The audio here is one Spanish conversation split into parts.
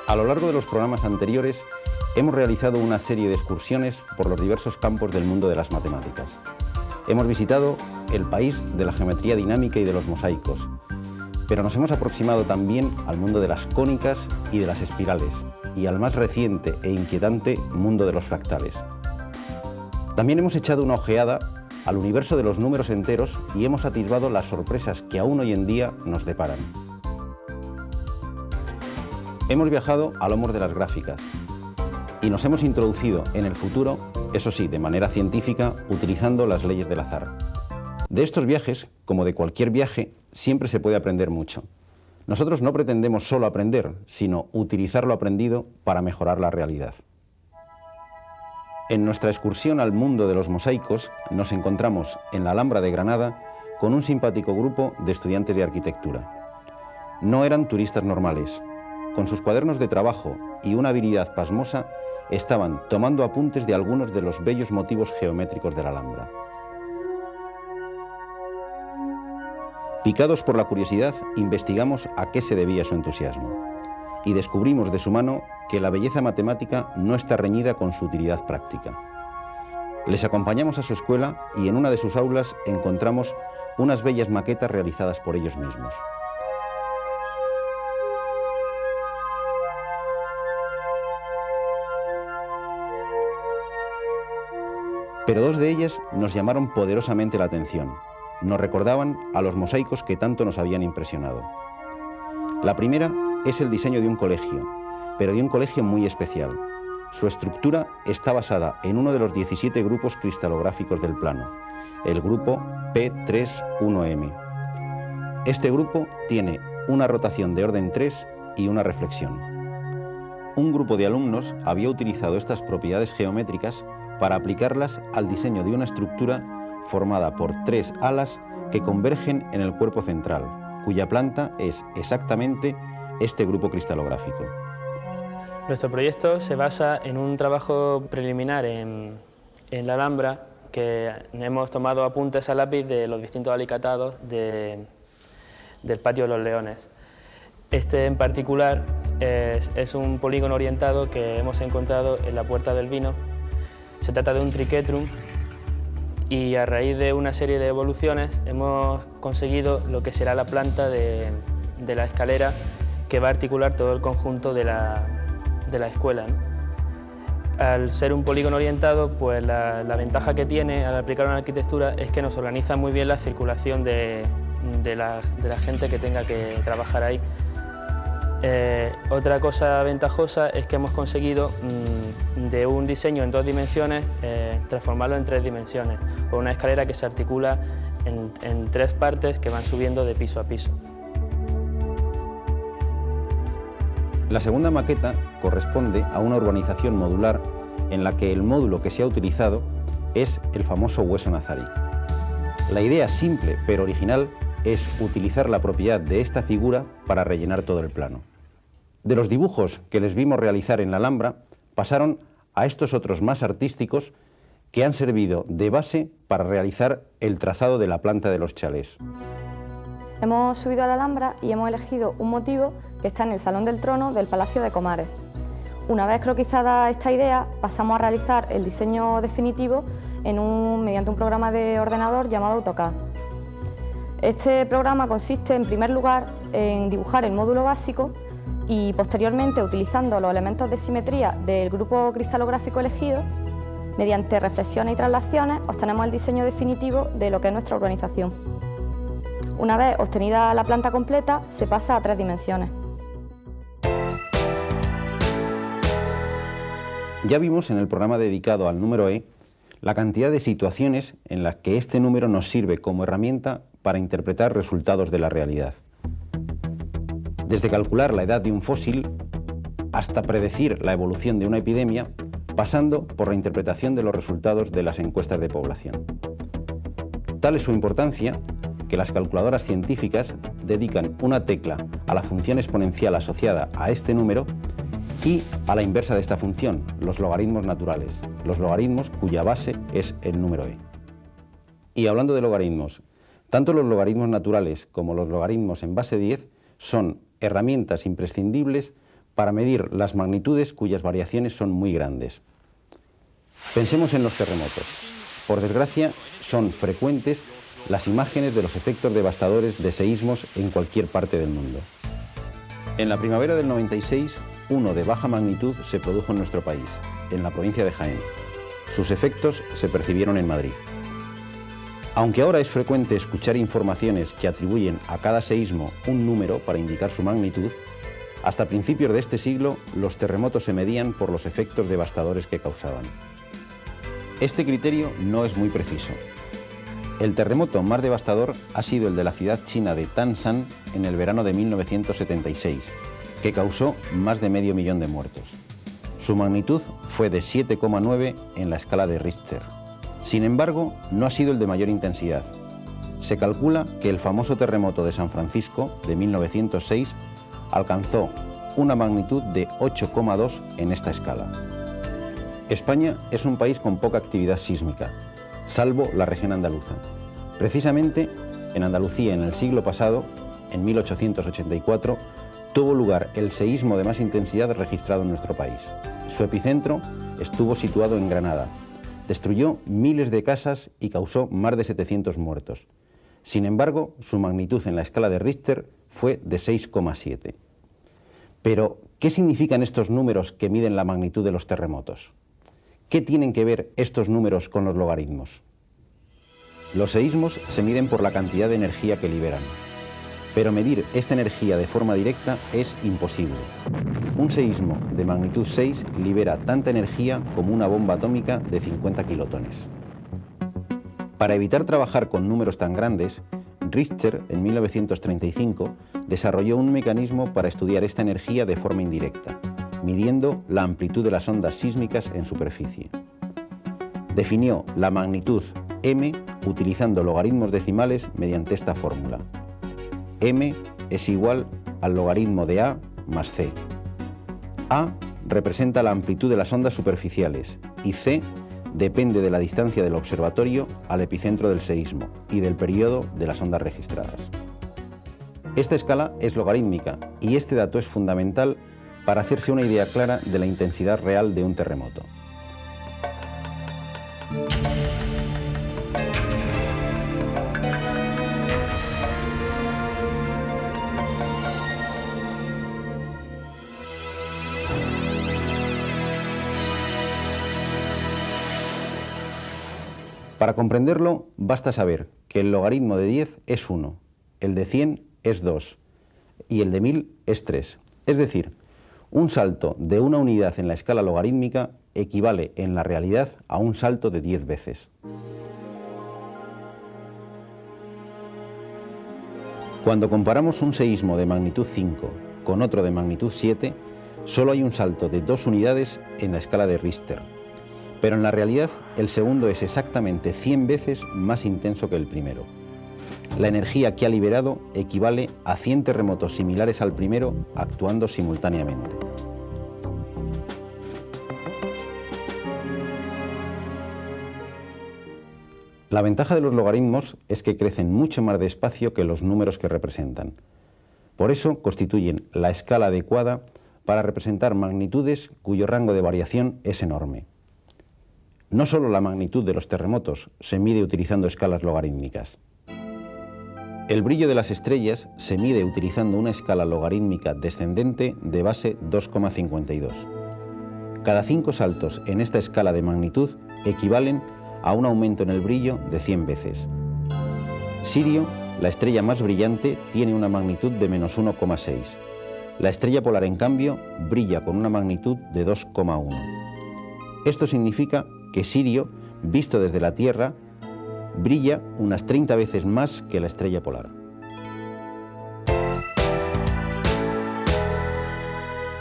A lo largo de los programas anteriores hemos realizado una serie de excursiones por los diversos campos del mundo de las matemáticas. Hemos visitado el país de la geometría dinámica y de los mosaicos, pero nos hemos aproximado también al mundo de las cónicas y de las espirales, y al más reciente e inquietante mundo de los fractales. También hemos echado una ojeada al universo de los números enteros y hemos atisbado las sorpresas que aún hoy en día nos deparan. Hemos viajado a lomos de las gráficas y nos hemos introducido en el futuro, eso sí, de manera científica, utilizando las leyes del azar. De estos viajes, como de cualquier viaje, siempre se puede aprender mucho. Nosotros no pretendemos solo aprender, sino utilizar lo aprendido para mejorar la realidad. En nuestra excursión al mundo de los mosaicos, nos encontramos en la Alhambra de Granada con un simpático grupo de estudiantes de arquitectura. No eran turistas normales. Con sus cuadernos de trabajo y una habilidad pasmosa, estaban tomando apuntes de algunos de los bellos motivos geométricos de la Alhambra. Picados por la curiosidad, investigamos a qué se debía su entusiasmo y descubrimos de su mano que la belleza matemática no está reñida con su utilidad práctica. Les acompañamos a su escuela y en una de sus aulas encontramos unas bellas maquetas realizadas por ellos mismos. Pero dos de ellas nos llamaron poderosamente la atención. Nos recordaban a los mosaicos que tanto nos habían impresionado. La primera es el diseño de un colegio, pero de un colegio muy especial. Su estructura está basada en uno de los 17 grupos cristalográficos del plano, el grupo P31M. Este grupo tiene una rotación de orden 3 y una reflexión. Un grupo de alumnos había utilizado estas propiedades geométricas para aplicarlas al diseño de una estructura formada por 3 alas que convergen en el cuerpo central, cuya planta es exactamente este grupo cristalográfico. Nuestro proyecto se basa en un trabajo preliminar en la Alhambra, que hemos tomado apuntes a lápiz de los distintos alicatados del Patio de los Leones. Este en particular es un polígono orientado que hemos encontrado en la Puerta del Vino. Se trata de un triquetrum y a raíz de una serie de evoluciones hemos conseguido lo que será la planta de la escalera que va a articular todo el conjunto de la escuela, ¿no? Al ser un polígono orientado, pues la ventaja que tiene al aplicar una arquitectura es que nos organiza muy bien la circulación de la gente que tenga que trabajar ahí. Otra cosa ventajosa es que hemos conseguido de un diseño en 2 dimensiones transformarlo en 3 dimensiones, con una escalera que se articula en 3 partes que van subiendo de piso a piso. La segunda maqueta corresponde a una urbanización modular en la que el módulo que se ha utilizado es el famoso hueso nazarí. La idea simple pero original es utilizar la propiedad de esta figura para rellenar todo el plano. De los dibujos que les vimos realizar en la Alhambra, pasaron a estos otros más artísticos que han servido de base para realizar el trazado de la planta de los chalés. Hemos subido a la Alhambra y hemos elegido un motivo que está en el Salón del Trono del Palacio de Comares. Una vez croquizada esta idea, pasamos a realizar el diseño definitivo mediante un programa de ordenador llamado AutoCAD. Este programa consiste, en primer lugar, en dibujar el módulo básico y, posteriormente, utilizando los elementos de simetría del grupo cristalográfico elegido, mediante reflexiones y traslaciones, obtenemos el diseño definitivo de lo que es nuestra urbanización. Una vez obtenida la planta completa, se pasa a 3 dimensiones. Ya vimos en el programa dedicado al número E la cantidad de situaciones en las que este número nos sirve como herramienta para interpretar resultados de la realidad. Desde calcular la edad de un fósil hasta predecir la evolución de una epidemia, pasando por la interpretación de los resultados de las encuestas de población. Tal es su importancia que las calculadoras científicas dedican una tecla a la función exponencial asociada a este número y a la inversa de esta función, los logaritmos naturales, los logaritmos cuya base es el número e. Y hablando de logaritmos, tanto los logaritmos naturales como los logaritmos en base 10 son herramientas imprescindibles para medir las magnitudes cuyas variaciones son muy grandes. Pensemos en los terremotos. Por desgracia, son frecuentes las imágenes de los efectos devastadores de seísmos en cualquier parte del mundo. En la primavera del 96, uno de baja magnitud se produjo en nuestro país, en la provincia de Jaén. Sus efectos se percibieron en Madrid. Aunque ahora es frecuente escuchar informaciones que atribuyen a cada seísmo un número para indicar su magnitud, hasta principios de este siglo los terremotos se medían por los efectos devastadores que causaban. Este criterio no es muy preciso. El terremoto más devastador ha sido el de la ciudad china de Tanshan en el verano de 1976, que causó más de medio millón de muertos. Su magnitud fue de 7,9 en la escala de Richter. Sin embargo, no ha sido el de mayor intensidad. Se calcula que el famoso terremoto de San Francisco de 1906 alcanzó una magnitud de 8,2 en esta escala. España es un país con poca actividad sísmica, salvo la región andaluza. Precisamente en Andalucía, en el siglo pasado, en 1884, tuvo lugar el seísmo de más intensidad registrado en nuestro país. Su epicentro estuvo situado en Granada. Destruyó miles de casas y causó más de 700 muertos. Sin embargo, su magnitud en la escala de Richter fue de 6,7. Pero, ¿qué significan estos números que miden la magnitud de los terremotos? ¿Qué tienen que ver estos números con los logaritmos? Los seísmos se miden por la cantidad de energía que liberan. Pero medir esta energía de forma directa es imposible. Un seísmo de magnitud 6 libera tanta energía como una bomba atómica de 50 kilotones. Para evitar trabajar con números tan grandes, Richter, en 1935, desarrolló un mecanismo para estudiar esta energía de forma indirecta, midiendo la amplitud de las ondas sísmicas en superficie. Definió la magnitud m utilizando logaritmos decimales mediante esta fórmula. M es igual al logaritmo de A más C. A representa la amplitud de las ondas superficiales y C depende de la distancia del observatorio al epicentro del seísmo y del periodo de las ondas registradas. Esta escala es logarítmica y este dato es fundamental para hacerse una idea clara de la intensidad real de un terremoto. Para comprenderlo, basta saber que el logaritmo de 10 es 1, el de 100 es 2 y el de 1000 es 3. Es decir, un salto de una unidad en la escala logarítmica equivale en la realidad a un salto de 10 veces. Cuando comparamos un seísmo de magnitud 5 con otro de magnitud 7, solo hay un salto de 2 unidades en la escala de Richter. Pero en la realidad, el segundo es exactamente 100 veces más intenso que el primero. La energía que ha liberado equivale a 100 terremotos similares al primero actuando simultáneamente. La ventaja de los logaritmos es que crecen mucho más despacio que los números que representan. Por eso constituyen la escala adecuada para representar magnitudes cuyo rango de variación es enorme. No solo la magnitud de los terremotos se mide utilizando escalas logarítmicas. El brillo de las estrellas se mide utilizando una escala logarítmica descendente de base 2,52. Cada 5 saltos en esta escala de magnitud equivalen a un aumento en el brillo de 100 veces. Sirio, la estrella más brillante, tiene una magnitud de menos 1,6. La estrella polar, en cambio, brilla con una magnitud de 2,1. Esto significa que Sirio, visto desde la Tierra, brilla unas 30 veces más que la estrella polar.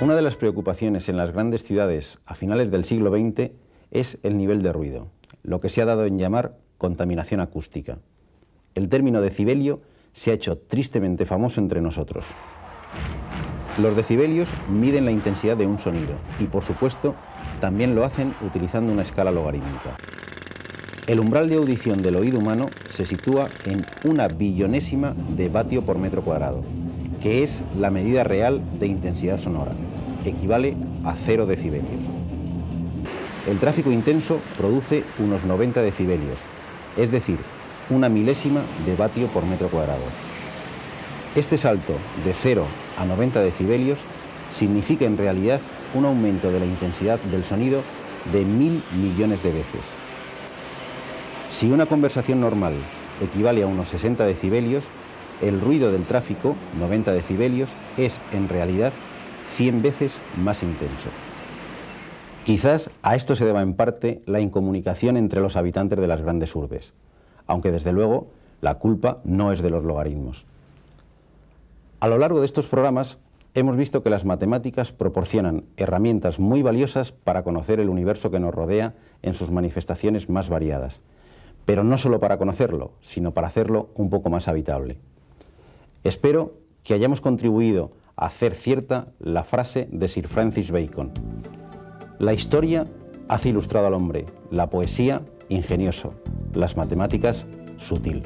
Una de las preocupaciones en las grandes ciudades a finales del siglo XX es el nivel de ruido, lo que se ha dado en llamar contaminación acústica. El término decibelio se ha hecho tristemente famoso entre nosotros. Los decibelios miden la intensidad de un sonido y, por supuesto, también lo hacen utilizando una escala logarítmica. El umbral de audición del oído humano se sitúa en 1 billonésima de vatio por metro cuadrado, que es la medida real de intensidad sonora. equivale a 0 decibelios. El tráfico intenso produce unos 90 decibelios, es decir, una milésima de vatio por metro cuadrado. Este salto de 0 a 90 decibelios significa en realidad un aumento de la intensidad del sonido de 1000 millones de veces. Si una conversación normal equivale a unos 60 decibelios, el ruido del tráfico, 90 decibelios, es en realidad 100 veces más intenso. Quizás a esto se deba en parte la incomunicación entre los habitantes de las grandes urbes, aunque desde luego la culpa no es de los logaritmos. A lo largo de estos programas hemos visto que las matemáticas proporcionan herramientas muy valiosas para conocer el universo que nos rodea en sus manifestaciones más variadas, pero no solo para conocerlo, sino para hacerlo un poco más habitable. Espero que hayamos contribuido a hacer cierta la frase de Sir Francis Bacon: la historia hace ilustrado al hombre, la poesía ingenioso, las matemáticas sutil.